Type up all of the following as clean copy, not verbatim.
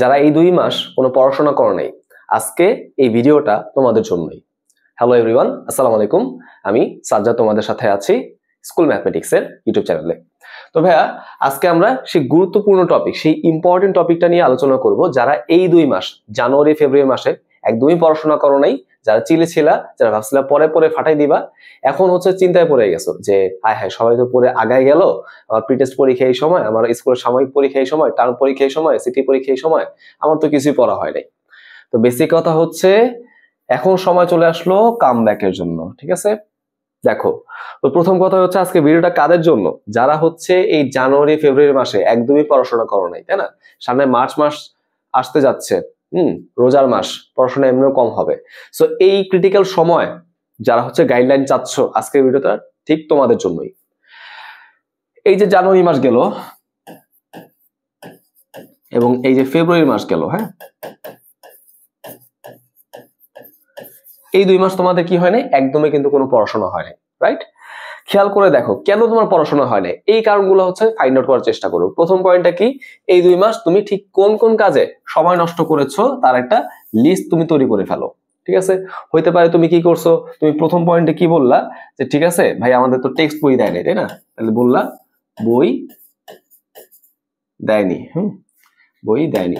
যারা এই 2 মাস কোনো পড়াশোনা করো নাই, আজকে এই ভিডিওটা তোমাদের জন্যই। হ্যালো এভরিওয়ান, আসসালামু আলাইকুম। আমি সাজ্জাদ তোমাদের সাথে আছি স্কুল ম্যাথমেটিক্সের ইউটিউব চ্যানেলে। তো ভাইয়া, আজকে আমরা সেই গুরুত্বপূর্ণ টপিক, সেই ইম্পর্টেন্ট টপিকটা নিয়ে আলোচনা করব। যারা এই 2 মাস জানুয়ারি ফেব্রুয়ারি মাসে একদমই পড়াশোনা করো নাই, যারা চিলে ছিলা, যারা ভাবছিলা পরে পরে ফাটাই দিবা, এখন হচ্ছে চিন্তায় পড়ে গেছো যে হায় হায় সবাই তো পরে আগায় গেল, আমার প্রিটেস্ট পরীক্ষা এই সময়, আমার স্কুলের সাময়িক পরীক্ষা এই সময়, টার্ম পরীক্ষা এই সময়, সিটি পরীক্ষা এই সময়, আমার তো কিছুই পড়া হয় নাই। তো বেসিক কথা হচ্ছে এখন সময় চলে আসলো কামব্যাকের জন্য, ঠিক আছে? দেখো, তো প্রথম কথা হচ্ছে আজকে ভিডিওটা কাদের জন্য? যারা হচ্ছে এই জানুয়ারি ফেব্রুয়ারি মাসে একদমই পড়াশোনা করো নাই, তাই না? সামনে মার্চ মাস আসতে যাচ্ছে, রোজার মাস, পড়াশোনা এমনিও কম হবে। সো এই ক্রিটিক্যাল সময় যারা হচ্ছে গাইডলাইন চাচ্ছ, আজকের ভিডিওটা ঠিক তোমাদের জন্যই। এই যে জানুয়ারি মাস গেল এবং এই যে ফেব্রুয়ারি মাস গেল, হ্যাঁ, এই 2 মাস তোমাদের কি হয় নাই? একদমই কিন্তু কোনো পড়াশোনা হয় নাই, রাইট? খেয়াল করে দেখো কেন তোমার পড়াশোনা হয় নাই, এই কারণগুলো হচ্ছে ফাইন্ড আউট করার চেষ্টা করো। প্রথম পয়েন্টটা কি, এই 2 মাস তুমি ঠিক কোন কোন কাজে সময় নষ্ট করেছো তার একটা লিস্ট তুমি তৈরি করে ফেলো, ঠিক আছে? হইতে পারে তুমি কি করছো, তুমি প্রথম পয়েন্টে কি বললা যে ঠিক আছে ভাই আমাদের তো টেক্সট বই দেয় নাই, তাই না? তাহলে বললা বই দেয়নি, বই দেয়নি।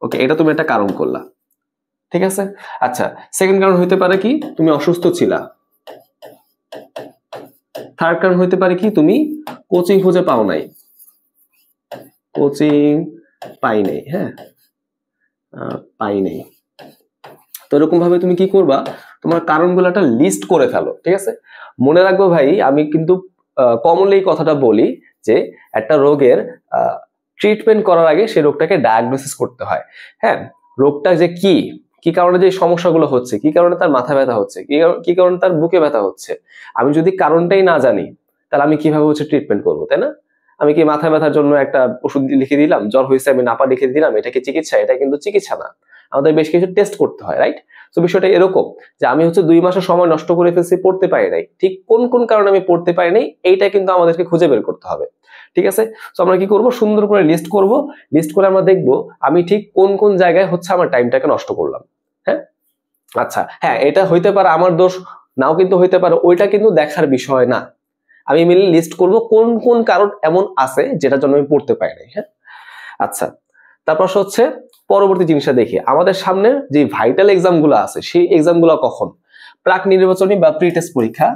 ওকে, এটা তুমি একটা কারণ করলা, ঠিক আছে? আচ্ছা, সেকেন্ড কারণ হইতে পারে কি, তুমি অসুস্থ ছিলা। থার্ড কারণ হইতে পারে কি, তুমি কোচিং খুঁজে পাও নাই, কোচিং পাই নাই, হ্যাঁ, পাই নাই। তো এরকম ভাবে তুমি কি করবা, তোমার কারণগুলো একটা লিস্ট করে ফেলো, ঠিক আছে? মনে রাখবো ভাই, আমি কিন্তু কমনলি এই কথাটা বলি যে একটা রোগের ট্রিটমেন্ট করার আগে সেই রোগটাকে ডায়াগনোসিস করতে হয়। হ্যাঁ, রোগটা যে কি কারণে যে সমস্যাগুলো হচ্ছে, কি কারণে তার মাথা ব্যথা হচ্ছে, কি কারণে তার বুকে ব্যথা হচ্ছে, আমি যদি কারণটাই না জানি তাহলে আমি কিভাবে হচ্ছে ট্রিটমেন্ট করবো, তাই না? আমি কি মাথা ব্যথার জন্য একটা ওষুধ লিখে দিলাম, জ্বর হয়েছে আমি নাপা লিখে দিলাম, এটা কি চিকিৎসা? এটা কিন্তু চিকিৎসা না, আমাদের বেশ কিছু টেস্ট করতে হয়, রাইট? তো বিষয়টা এরকম যে আমি হচ্ছে 2 মাসের সময় নষ্ট করে ফেলছি, পড়তে পারি নাই, ঠিক কোন কোন কারণে আমি পড়তে পারি নাই এইটা কিন্তু আমাদেরকে খুঁজে বের করতে হবে, ঠিক আছে? তো আমরা কি করব, সুন্দর করে লিস্ট করব, লিস্ট করে আমরা দেখব আমি ঠিক কোন কোন জায়গায় হচ্ছে আমার টাইমটাকে নষ্ট করলাম। হ্যাঁ, আচ্ছা, হ্যাঁ, এটা হইতে পারে আমার দোষ, নাও কিন্তু হইতে পারে, ওইটা কিন্তু দেখার বিষয় না। আমি মিলে লিস্ট করব কোন কোন কারণ এমন আছে যেটার জন্য আমি পড়তে পারি নাই। হ্যাঁ, আচ্ছা, তারপর হচ্ছে পরবর্তী জিনিসটা দেখি, আমাদের সামনে যে ভাইটাল এক্সাম গুলো আছে সেই এক্সাম গুলো কখন? প্রাক নির্বাচনী বা প্রি টেস্ট পরীক্ষা।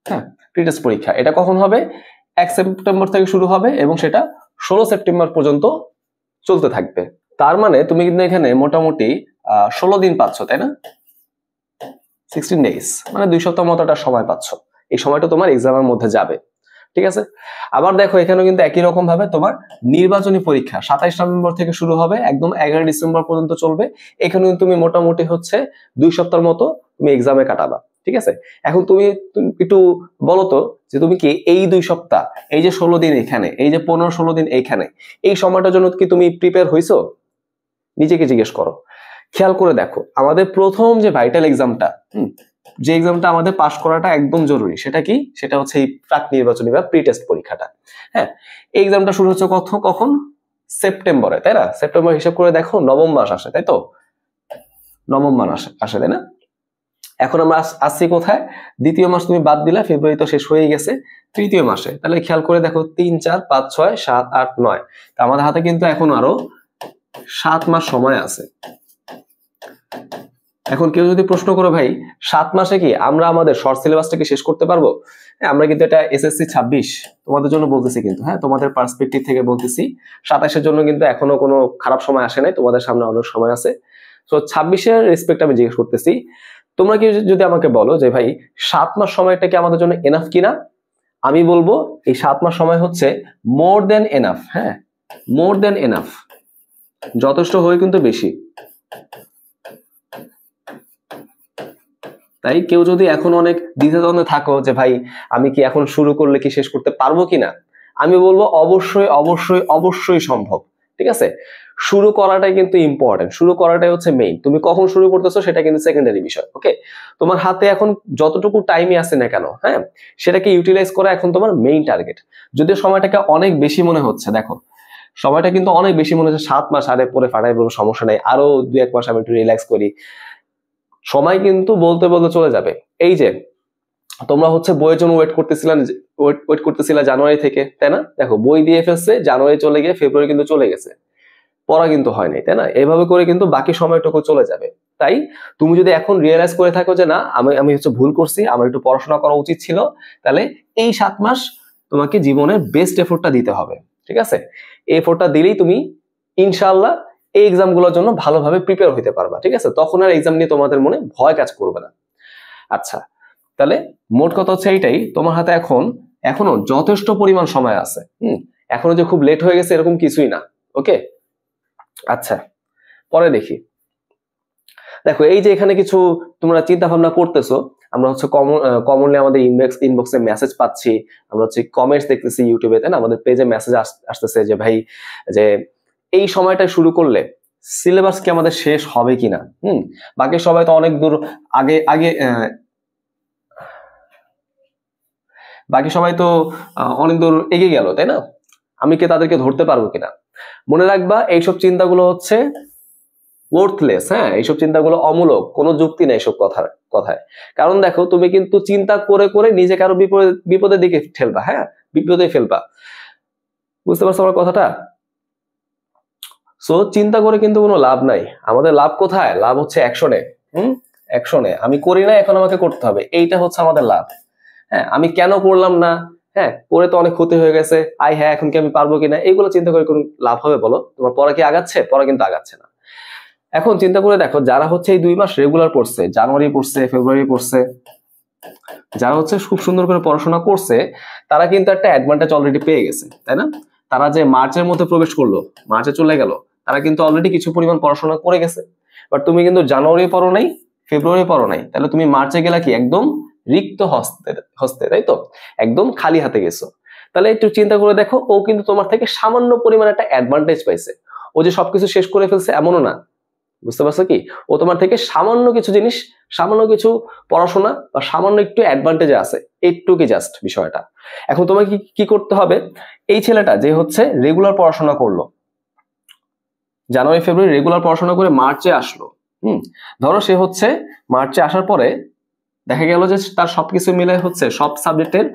হ্যাঁ, প্রি টেস্ট পরীক্ষা এটা কখন হবে? 1 সেপ্টেম্বর থেকে শুরু হবে এবং সেটা 16 সেপ্টেম্বর পর্যন্ত চলতে থাকবে। তার মানে তুমি কিন্তু এখানে মোটামুটি 16 দিন পাচ্ছ, তাই না? 16 ডেজ, মানে 2 সপ্তাহ মতো একটা সময় পাচ্ছ। এই সময়টা তোমার এক্সামের মধ্যে যাবে, ঠিক আছে? আবার দেখো এখানে কিন্তু একই রকম ভাবে তোমার নির্বাচনী পরীক্ষা 27 নভেম্বর থেকে শুরু হবে, একদম 11 ডিসেম্বর পর্যন্ত চলবে। এখানে তুমি মোটামুটি হচ্ছে 2 সপ্তাহের মতো তুমি এক্সামে কাটাবা, ঠিক আছে? এখন তুমি একটু বলো তো যে তুমি কি এই 2 সপ্তাহ, এই যে 16 দিন এখানে, এই যে 15-16 দিন এইখানে, এই সময়টার জন্য কি তুমি প্রিপেয়ার হইছো? নিজেকে জিজ্ঞেস করো। খেয়াল করে দেখো আমাদের প্রথম যে ভাইটাল এক্সামটা, যে এক্সামটা আমাদের পাস করাটা একদম জরুরি, সেটা কি? সেটা হচ্ছে এই প্রাক নির্বাচনী বা প্রি টেস্ট পরীক্ষাটা। হ্যাঁ, এই এক্সামটা শুরু হচ্ছে কখন? সেপ্টেম্বরে, তাই না? সেপ্টেম্বর হিসাব করে দেখো নবম মাস আসে, তাই তো? নবম মাস আসে, তাই না? এখন আমরা আসছি কোথায়? দ্বিতীয় মাস তুমি বাদ দিলা, ফেব্রুয়ারি তো শেষ হয়ে গেছে, তৃতীয় মাসে। তাহলে খেয়াল করে দেখো 3, 4, 5, 6, 7, 8, 9, আমাদের হাতে কিন্তু এখন আরো 7 মাস সময় আছে। এখন কেউ যদি প্রশ্ন করো ভাই 7 মাসে কি আমরা আমাদের শর্ট সিলেবাসটাকে শেষ করতে পারবো? হ্যাঁ, আমরা কিন্তু এটা এসএসসি 26 তোমাদের জন্য বলতেছি, কিন্তু হ্যাঁ তোমাদের পার্সপেক্টিভ থেকে বলতেছি, 27-এর জন্য কিন্তু এখনো কোনো খারাপ সময় আসে নাই, তোমাদের সামনে অনেক সময় আছে। তো 26-এর রেসপেক্ট আমি জিজ্ঞেস করতেছি, তোমরা কি যদি আমাকে বলো যে ভাই 7 মাস সময়টা কি আমাদের জন্য এনাফ কিনা, আমি বলবো এই 7 মাস সময় হচ্ছে মোর দেন এনাফ। হ্যাঁ, মোর দেন এনাফ, যথেষ্ট হয়ে কিন্তু বেশি। তাই কেউ যদি এখন অনেক দ্বিধাদ্বন্দ্বে থাকো যে ভাই আমি কি এখন শুরু করলে কি শেষ করতে পারবো কিনা, আমি বলবো অবশ্যই অবশ্যই অবশ্যই সম্ভব, ঠিক আছে? শুরু করাটাই কিন্তু ইম্পর্টেন্ট, শুরু করাটাই হচ্ছে মেইন। তুমি কখন শুরু করতেছো সেটা কিন্তু সেকেন্ডারি বিষয়। ওকে, তোমার হাতে এখন যতটুকু টাইমই আছে না কেন, হ্যাঁ, সেটাকে ইউটিলাইজ করা এখন তোমার মেইন টার্গেট। যদিও সময়টাকে অনেক বেশি মনে হচ্ছে, দেখো সময়টা কিন্তু অনেক বেশি মনে হচ্ছে 7 মাস আরে পরে ফাটাই বলবো, সমস্যা নাই, আরো 2-1 মাস আমি একটু রিল্যাক্স করি। সময় কিন্তু বলতে বলতে চলে যাবে। এই যে তোমরা হচ্ছে বইয়ের জন্য ওয়েট করতেছিলা জানুয়ারি থেকে, তাই না? দেখো বই দিয়ে ফেলছে, জানুয়ারি চলে গিয়ে ফেব্রুয়ারি কিন্তু চলে গেছে, পড়া কিন্তু হয় নাই, তাই না? এইভাবে করে কিন্তু বাকি সময়টুকু চলে যাবে। তাই তুমি যদি এখন রিয়েলাইজ করে থাকো যে না আমি হচ্ছে ভুল করছি, আমার একটু পড়াশোনা করা উচিত ছিল, তাহলে এই 7 মাস তোমাকে জীবনের বেস্ট এফোর্টটা দিতে হবে, ঠিক আছে? এই এফোর্টটা দিলেই তুমি ইনশাআল্লাহ এই এক্সাম গুলোর জন্য ভালোভাবে প্রিপেয়ার হতে পারবা, ঠিক আছে? তখন আর এক্সাম নিয়ে তোমাদের মনে ভয় কাজ করবে না। আচ্ছা, তাহলে মোট কথা হচ্ছে এইটাই, তোমার হাতে এখনো যথেষ্ট পরিমাণ সময় আছে। এখনো যে খুব লেট হয়ে গেছে এরকম কিছুই না। ওকে, আচ্ছা পরে দেখি। দেখো এই যে এখানে কিছু তোমরা চিন্তা ভাবনা করতেছো, আমরা হচ্ছে কমনলি আমাদের ইনবক্সে মেসেজ পাচ্ছি, আমরা হচ্ছে কমেন্টস দেখতেছি ইউটিউবে, তাই না? আমাদের পেজে মেসেজ আসতেছে যে ভাই যে এই সময়টা শুরু করলে সিলেবাস কি আমাদের শেষ হবে কিনা। বাকি সবাই তো অনেক দূর আগে বাকি সবাই তো অনেক দূর এগিয়ে গেল, তাই না? আমি কি তাদেরকে ধরতে পারবো কিনা? মনে রাখবা এইসব চিন্তাগুলো হচ্ছে ওয়ার্থলেস। হ্যাঁ, এইসব চিন্তাগুলো অমূলক, কোনো যুক্তি নেই এসব কথায়। কারণ দেখো তুমি কিন্তু চিন্তা করে করে নিজেকে আরো বিপদের দিকে ঠেলবা। হ্যাঁ, বিপদে ফেলবা। বুঝতে পারছো আমার কথাটা? সো চিন্তা করে কিন্তু কোনো লাভ নাই। আমাদের লাভ কোথায়? লাভ হচ্ছে অ্যাকশনে। অ্যাকশনে। আমি করি না, এখন আমাকে করতে হবে, এইটা হচ্ছে আমাদের লাভ। হ্যাঁ, আমি কেন করলাম না, হ্যাঁ করে তো অনেক ক্ষতি হয়ে গেছে, হ্যাঁ এখন কি আমি পারবো কিনা, এইগুলো চিন্তা করে কোনো লাভ হবে বলো? তোমার পড়া কি আগাচ্ছে? পড়া কিন্তু আগাচ্ছে না। এখন চিন্তা করে দেখো, যারা হচ্ছে এই 2 মাস রেগুলার পড়ছে, জানুয়ারি পড়ছে, ফেব্রুয়ারি পড়ছে, যারা হচ্ছে খুব সুন্দর করে পড়াশোনা করছে, তারা কিন্তু একটা অ্যাডভান্টেজ অলরেডি পেয়ে গেছে, তাই না? তারা যে মার্চের মধ্যে প্রবেশ করলো, মার্চে চলে গেল, তারা কিন্তু অলরেডি কিছু পরিমাণ পড়াশোনা করে গেছে। বাট তুমি কিন্তু জানুয়ারি পড়ো নাই, ফেব্রুয়ারি পড়ো নাই, তাহলে তুমি মার্চে গেলা কি একদম রিক্ত হস্তে, তাই তো? একদম খালি হাতে গেছো। তাহলে একটু চিন্তা করে দেখো, ও কিন্তু তোমার থেকে সামান্য পরিমাণ একটা অ্যাডভান্টেজ পাইছে। ও যে সবকিছু শেষ করে ফেলছে এমনও না, বুঝতে পারছো কি? ও তোমার থেকে সামান্য কিছু জিনিস, সামান্য কিছু পড়াশোনা বা সামান্য একটু অ্যাডভান্টেজে আছে, এইটুকুই জাস্ট বিষয়টা। এখন তোমাকে কি করতে হবে? এই ছেলেটা যে হচ্ছে রেগুলার পড়াশোনা করলো, জানুয়ারি ফেব্রুয়ারি রেগুলার পড়াশোনা করে মার্চে আসলো, ধরো সে হচ্ছে মার্চে আসার পরে দেখা গেল যে তার সবকিছু মিলে হচ্ছে সব সাবজেক্টের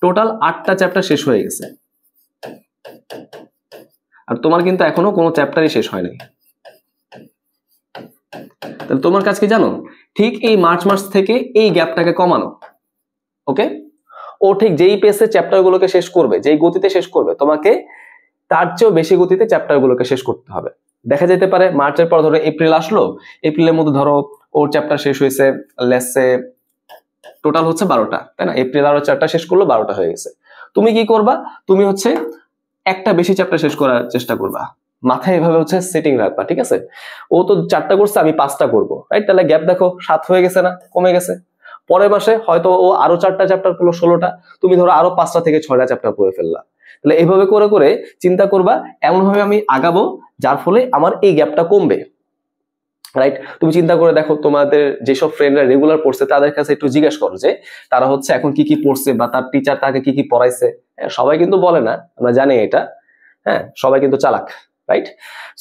টোটাল 8টা চ্যাপ্টার শেষ হয়ে গেছে, আর তোমার কিন্তু এখনো কোনো চ্যাপ্টারই শেষ হয় নাই। তাহলে তোমার কাজ কি জানো? ঠিক এই মার্চ মাস থেকে এই গ্যাপটাকে কমানো। ওকে, ও ঠিক যেই পেসে চ্যাপ্টার গুলোকে শেষ করবে, যেই গতিতে শেষ করবে, তোমাকে তার চেয়েও বেশি গতিতে চ্যাপ্টার গুলোকে শেষ করতে হবে। দেখা যেতে পারে মার্চের পর ধরো এপ্রিল আসলো, এপ্রিলের মধ্যে ধরো ওর চ্যাপ্টার শেষ হয়েছে লেসে টোটাল হচ্ছে 12টা, তাই না? এপ্রিল আরো 4টা শেষ করলো, 12টা হয়ে গেছে। তুমি কি করবা? তুমি হচ্ছে একটা বেশি চ্যাপ্টার শেষ করার চেষ্টা করবা, মাথায় এভাবে হচ্ছে সেটিং রাখবা, ঠিক আছে? ও তো 4টা করছে, আমি 5টা করবো, রাইট? তাহলে গ্যাপ দেখো 7 হয়ে গেছে না, কমে গেছে। পরের মাসে হয়তো ও আরো 4টা চ্যাপ্টার পড়লো, 16টা, তুমি ধরো আরো 5টা থেকে 6টা চ্যাপ্টার পড়ে ফেললা। তাহলে এইভাবে করে করে চিন্তা করবা এমন ভাবে আমি আগাবো যার ফলে আমার এই গ্যাপটা কমবে, রাইট? তুমি চিন্তা করে দেখো, তোমাদের যেসব ফ্রেন্ডরা রেগুলার পড়ছে তাদের কাছে একটু জিজ্ঞেস করো যে তারা হচ্ছে এখন কি কি পড়ছে বা তার টিচার তাকে কি কি পড়াইছে। সবাই কিন্তু বলে না, আমরা জানি এটা। হ্যাঁ, সবাই কিন্তু চালাক, রাইট?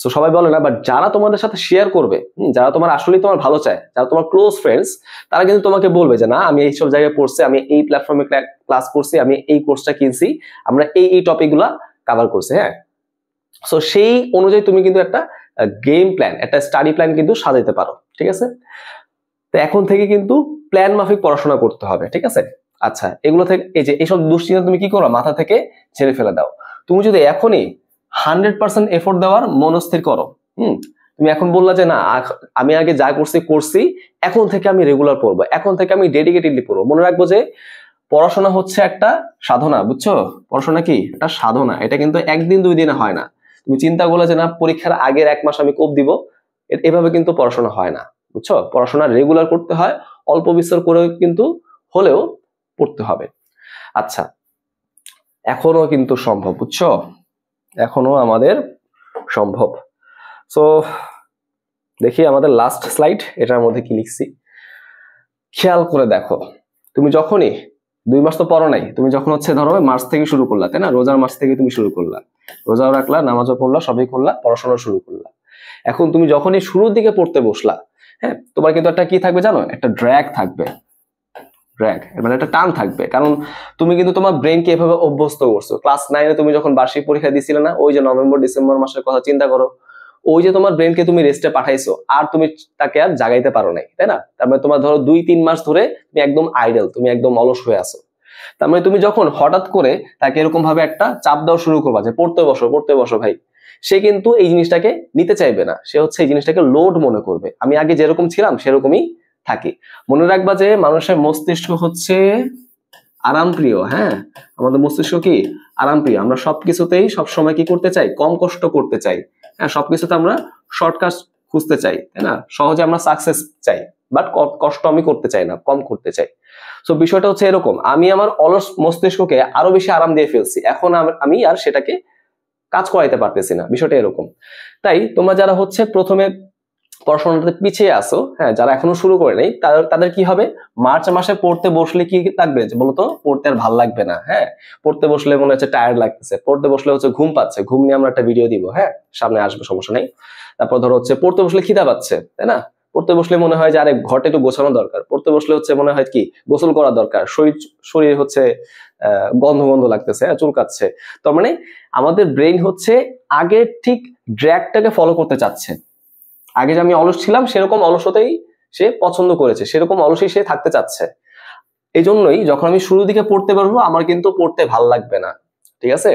সো সবাই বলে না, বাট যারা তোমাদের সাথে শেয়ার করবে, যারা তোমার আসলেই তোমার ভালো চায়, যারা তোমার ক্লোজ ফ্রেন্ডস, তারা কিন্তু তোমাকে বলবে যে না আমি এইসব জায়গায় পড়ছি, আমি এই প্ল্যাটফর্মে ক্লাস করছি, আমি এই কোর্সটা কিনছি, আমরা এই টপিক গুলা কভার করছি। হ্যাঁ, সো সেই অনুযায়ী তুমি কিন্তু একটা গেম প্ল্যান, একটা স্টাডি প্ল্যান কিন্তু সাজাইতে পারো, ঠিক আছে? তো এখন থেকে কিন্তু প্ল্যান মাফিক পড়াশোনা করতে হবে, ঠিক আছে? আচ্ছা, এগুলো থেকে এই যে এইসব দুশ্চিন্তা তুমি কি করো, মাথা থেকে ছেড়ে ফেলে দাও। তুমি যদি এখনই 100% এফোর্ট দেওয়ার মনস্থির করো, তুমি এখন বললা যে না আমি আগে যা করছি, এখন থেকে আমি রেগুলার পড়বো, এখন থেকে আমি ডেডিকেটেডলি পড়বো। মনে রাখবো যে পড়াশোনা হচ্ছে একটা সাধনা, বুঝছো? পড়াশোনা কি একটা সাধনা, এটা কিন্তু একদিন 2 দিনে হয় না। তুমি চিন্তা করলে যে না পরীক্ষার আগের 1 মাস আমি কোপ দিব, এভাবে কিন্তু পড়াশোনা হয় না, বুঝছো? পড়াশোনা রেগুলার করতে হয়, অল্প বিস্তর করে কিন্তু হলেও পড়তে হবে। আচ্ছা, এখনো কিন্তু সম্ভব, বুঝছো? এখনো আমাদের সম্ভব। সো দেখি আমাদের লাস্ট স্লাইড, এটার মধ্যে কি লিখছি খেয়াল করে দেখো। তুমি যখনই 2 মাস তো পড়ো নাই, তুমি যখন হচ্ছে ধরো মার্চ থেকে শুরু করলা, তাই না? রোজার মাস থেকে তুমি শুরু করলা, রোজাও রাখলা, নামাজও পড়লা, সবই করলা, পড়াশোনা শুরু করলা। এখন তুমি যখনই শুরুর দিকে পড়তে বসলা, হ্যাঁ, তোমার কিন্তু একটা কি থাকবে জানো? একটা ড্র্যাগ থাকবে, ড্র্যাগ মানে একটা টান থাকবে, কারণ তুমি কিন্তু তোমার ব্রেনকে এভাবে অভ্যস্ত করছো। ক্লাস 9-এ তুমি যখন বার্ষিক পরীক্ষা দিছিলে না, ওই যে নভেম্বর ডিসেম্বর মাসের কথা চিন্তা করো, ওই যে তোমার ব্রেনকে তুমি রেস্টে পাঠাইছো, আর তুমি তাকে আর জাগাইতে পারো নাই, তাই না? তার মানে তোমার ধরো 2-3 মাস ধরে তুমি একদম আইডল, তুমি একদম অলস হয়ে আছো। তার মানে তুমি যখন হঠাৎ করে তাকে এরকম ভাবে একটা চাপ দেওয়া শুরু করবা যে পড়তে বসো ভাই, সে কিন্তু এই জিনিসটাকে নিতে চাইবে না, সে হচ্ছে এই জিনিসটাকে লোড মনে করবে। আমি আগে যেরকম ছিলাম সেরকমই থাকি। মনে রাখবা যে মানুষের মস্তিষ্ক হচ্ছে আরামপ্রিয়। হ্যাঁ, আমাদের মস্তিষ্ক কি আরামপ্রিয়। আমরা সবকিছুতেই সবসময় কি করতে চাই? কম কষ্ট করতে চাই। হ্যাঁ, সবকিছুতে আমরা শর্টকাট খুঁজতে চাই, তাই না? সহজে আমরা সাকসেস চাই, বাট কষ্ট আমি করতে চাই না, কম করতে চাই। সো বিষয়টা হচ্ছে এরকম, আমি আমার অলস মস্তিষ্ককে আরো বেশি আরাম দিয়ে ফেলছি, এখন আমি আর সেটাকে কাজ করাইতে পারতেছি না। বিষয়টা এরকম। তাই তোমরা যারা হচ্ছে প্রথমে পড়াশোনাতে পিছিয়ে আসো, হ্যাঁ, যারা এখনো শুরু করে নাই, তাদের কি হবে? মার্চ মাসে পড়তে বসলে কি লাগবে বলতো? পড়তে আর ভাল লাগবে না। হ্যাঁ, পড়তে বসলে মনে হচ্ছে টায়ার্ড লাগতেছে, পড়তে বসলে হচ্ছে ঘুম পাচ্ছে। ঘুম নিয়ে আমরা একটা ভিডিও দিব, হ্যাঁ, সামনে আসবে, সমস্যা নেই। তারপর ধরো হচ্ছে পড়তে বসলে খিদা পাচ্ছে, তাই না? পড়তে বসলে মনে হয় যে আরে ঘরটা একটু গোছানো দরকার। পড়তে বসলে হচ্ছে মনে হয় কি গোসল করা দরকার। শরীর হচ্ছে গন্ধ লাগতেছে, চুলকাচ্ছে। তার মানে আমাদের ব্রেইন হচ্ছে আগে ঠিক ড্র্যাগটাকে ফলো করতে চাচ্ছে। আগে যে আমি অলস ছিলাম সেরকম অলসতেই সে পছন্দ করেছে, সেরকম অলসই সে থাকতে চাচ্ছে। এই জন্যই যখন আমি শুরুর দিকে পড়তে পারবো, আমার কিন্তু পড়তে ভাল লাগবে না। ঠিক আছে?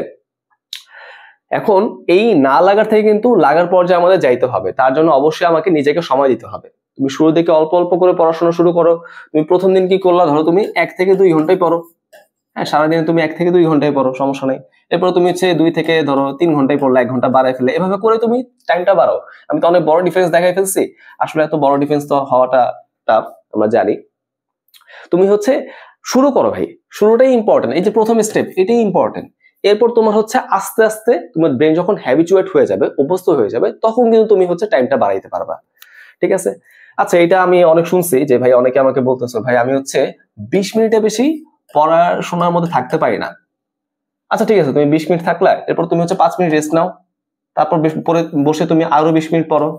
এখন এই না লাগার থেকে কিন্তু লাগার পর্যায়ে আমাদের যাইতে হবে। তার জন্য অবশ্যই আমাকে নিজেকে সময় দিতে হবে। তুমি শুরুর দিকে অল্প অল্প করে পড়াশোনা শুরু করো। তুমি প্রথম দিন কি করলা? ধরো তুমি 1 থেকে 2 ঘন্টাই পড়ো। হ্যাঁ, সারাদিনে তুমি 1 থেকে 2 ঘন্টাই পড়ো, সমস্যা নেই। এরপর তুমি হচ্ছে 2 থেকে ধরো 3 ঘন্টায় পড়লা, 1 ঘন্টা বাড়ায় ফেলে, এভাবে করে তুমি টাইমটা বাড়াও। আমি তো অনেক বড় ডিফারেন্স দেখাই ফেলছি। আসলে এত বড় ডিফারেন্স তো হওয়াটা টাফ, আমরা জানি। তুমি হচ্ছে শুরু করো ভাই, শুরুটাই ইম্পর্টেন্ট। এই যে প্রথম স্টেপ, এটাই ইম্পর্টেন্ট। এরপর তোমার হচ্ছে আস্তে আস্তে তোমার ব্রেন যখন হ্যাবিচুয়েট হয়ে যাবে, অভ্যস্ত হয়ে যাবে, তখন কিন্তু তুমি হচ্ছে টাইমটা বাড়াইতে পারবা। ঠিক আছে? আচ্ছা, এটা আমি অনেক শুনছি যে ভাই অনেকে আমাকে বলতেছো, ভাই আমি হচ্ছে 20 মিনিটে বেশি পড়াশোনার মধ্যে থাকতে পারি না। আচ্ছা ঠিক আছে, তুমি 20 মিনিট থাকলা, এরপর তুমি হচ্ছে 5 মিনিট রেস্ট নাও, তারপর পরে বসে তুমি আরো 20 মিনিট পড়ো,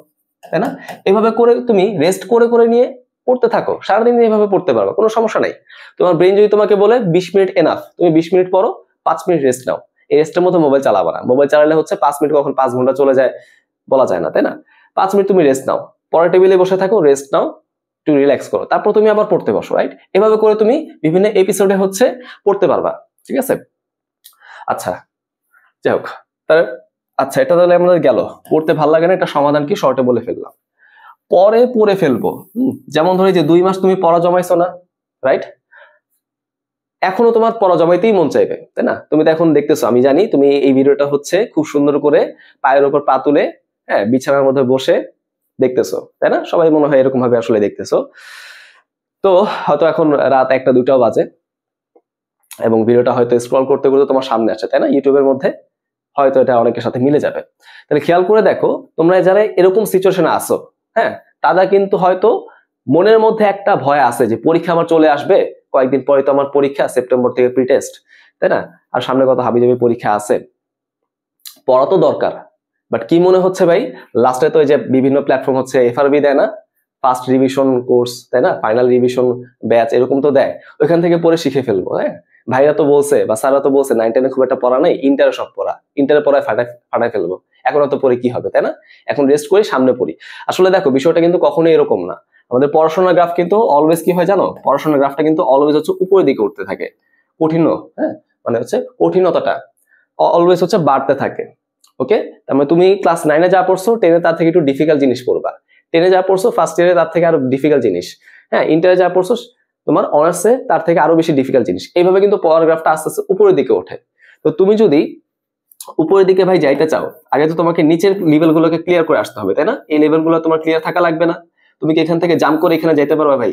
তাই না? এভাবে করে তুমি রেস্ট করে করে নিয়ে পড়তে থাকো, সারাদিন এভাবে পড়তে পারবে, কোনো সমস্যা নাই। তোমার ব্রেন যদি তোমাকে বলে 20 মিনিট এনাফ, তুমি 20 মিনিট পড়ো, 5 মিনিট রেস্ট নাও। এই রেস্টের মধ্যে মোবাইল চালাবা না। মোবাইল চালালে হচ্ছে 5 মিনিট কখন 5 ঘন্টা চলে যায় বলা যায় না, তাই না? 5 মিনিট তুমি রেস্ট নাও, পরের টেবিলে বসে থাকো, রেস্ট নাও, একটু রিল্যাক্স করো, তারপর তুমি আবার পড়তে বসো, রাইট? এভাবে করে তুমি বিভিন্ন এপিসোডে হচ্ছে পড়তে পারবা। ঠিক আছে? আচ্ছা, যাই হোক, আচ্ছা, এটা তাহলে আমাদের গেল পড়তে ভালো লাগে না, এটা সমাধান কি শর্টে বলে ফেললাম। পরে পড়ে ফেলবো, যেমন ধরি যে 2 মাস তুমি পড়া জমাইছো না, রাইট? এখনো তোমার পড়া জমাইতেই মন চাইবে, তাই না? তুমি তো এখন দেখতেছো, আমি জানি তুমি এই ভিডিওটা হচ্ছে খুব সুন্দর করে পায়ের উপর পা তুলে, হ্যাঁ, বিছানার মধ্যে বসে দেখতেছো, তাই না? সবাই মনে হয় এরকম ভাবে আসলে দেখতেছো। তো হয়তো এখন রাত 1টা-2টাও বাজে এবং ভিডিওটা হয়তো স্ক্রল করতে করতে তোমার সামনে আসে, তাই না? ইউটিউবের মধ্যে হয়তো এটা অনেকের সাথে মিলে যাবে। তাহলে খেয়াল করে দেখো, তোমরা যারা এরকম সিচুয়েশনে আসো, হ্যাঁ, তারা কিন্তু হয়তো মনের মধ্যে একটা ভয় আছে যে পরীক্ষা আমার চলে আসবে, কয়েকদিন পরে তো আমার পরীক্ষা, সেপ্টেম্বর থেকে প্রি টেস্ট, তাই না? আর সামনে কত হাবিজাবি পরীক্ষা আছে, পড়া তো দরকার। বাট কি মনে হচ্ছে ভাই, লাস্টে তো এই যে বিভিন্ন প্ল্যাটফর্ম হচ্ছে FRB দেয় না, ফার্স্ট রিভিশন কোর্স, তাই না? ফাইনাল রিভিশন ব্যাচ, এরকম তো দেয়, ওইখান থেকে পড়ে শিখে ফেলবো। হ্যাঁ, ভাইরা তো বলছে বা স্যাররা তো বলছে 9-10 খুব একটা পড়া নাই, ইন্টারে সব পড়া, ইন্টারে পড়ায় ফাটাই ফেলবো। এখন তো পড়ে কি হবে, তাই না? এখন রেস্ট করি, সামনে পড়ি। আসলে দেখো, বিষয়টা কিন্তু কখনোই এরকম না। আমাদের পড়াশোনার গ্রাফ কিন্তু অলওয়েজ কি হয় জানো? পড়াশোনার গ্রাফটা কিন্তু অলওয়েজ হচ্ছে উপরের দিকে উঠতে থাকে। কঠিন, হ্যাঁ, মানে হচ্ছে কঠিনতাটা অলওয়েজ হচ্ছে বাড়তে থাকে। ওকে, তার মানে তুমি ক্লাস 9-এ যা পড়ছো, 10-এ তার থেকে একটু ডিফিকাল্ট জিনিস পড়বা, 10-এ যা পড়ছো ফার্স্ট ইয়ারে তার থেকে আরো ডিফিকাল্ট জিনিস, হ্যাঁ, ইন্টারে যা পড়ছো তোমার অনার্সে তার থেকে আরো বেশি ডিফিকাল্ট জিনিস। এইভাবে কিন্তু পড়ার গ্রাফটা আস্তে আস্তে উপরের দিকে ওঠে। তো তুমি যদি উপরের দিকে ভাই যাইতে চাও, আগে তো তোমাকে নিচের লেভেল গুলোকে ক্লিয়ার করে আসতে হবে, তাই না? এই লেভেল গুলো তোমার ক্লিয়ার থাকা লাগবে না। তুমি কি এখান থেকে জাম্প করে এখানে যাইতে পারবা ভাই?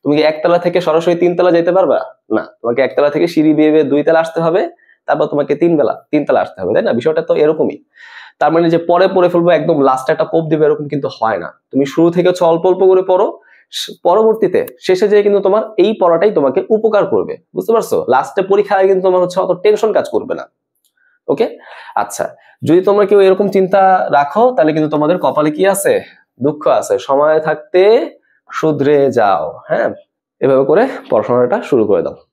তুমি কি 1 তলা থেকে সরাসরি 3 তলা যাইতে পারবা? না, তোমাকে 1 তলা থেকে সিঁড়ি বেয়ে 2 তলা আসতে হবে, তারপর তোমাকে 3 তলা আসতে হবে, তাই না? বিষয়টা তো এরকমই। তার মানে যে পরে পড়ে ফেলবো, একদম লাস্টে একটা কোপ দিবে, এরকম কিন্তু হয় না। তুমি শুরু থেকে হচ্ছে অল্প অল্প করে পড়ো, পরবর্তীতে শেষে যেয়ে কিন্তু তোমার এই পড়াটাই তোমাকে উপকার করবে, বুঝতে পারছো? লাস্টে পরীক্ষায় কিন্তু তোমার হচ্ছে অত টেনশন কাজ করবে না। ওকে, আচ্ছা, যদি তোমরা কেউ এরকম চিন্তা রাখো তাহলে কিন্তু তোমাদের কপালে কি আছে? দুঃখ আছে। সময় থাকতে শুধরে যাও। হ্যাঁ, এভাবে করে পড়াশোনাটা শুরু করে দাও।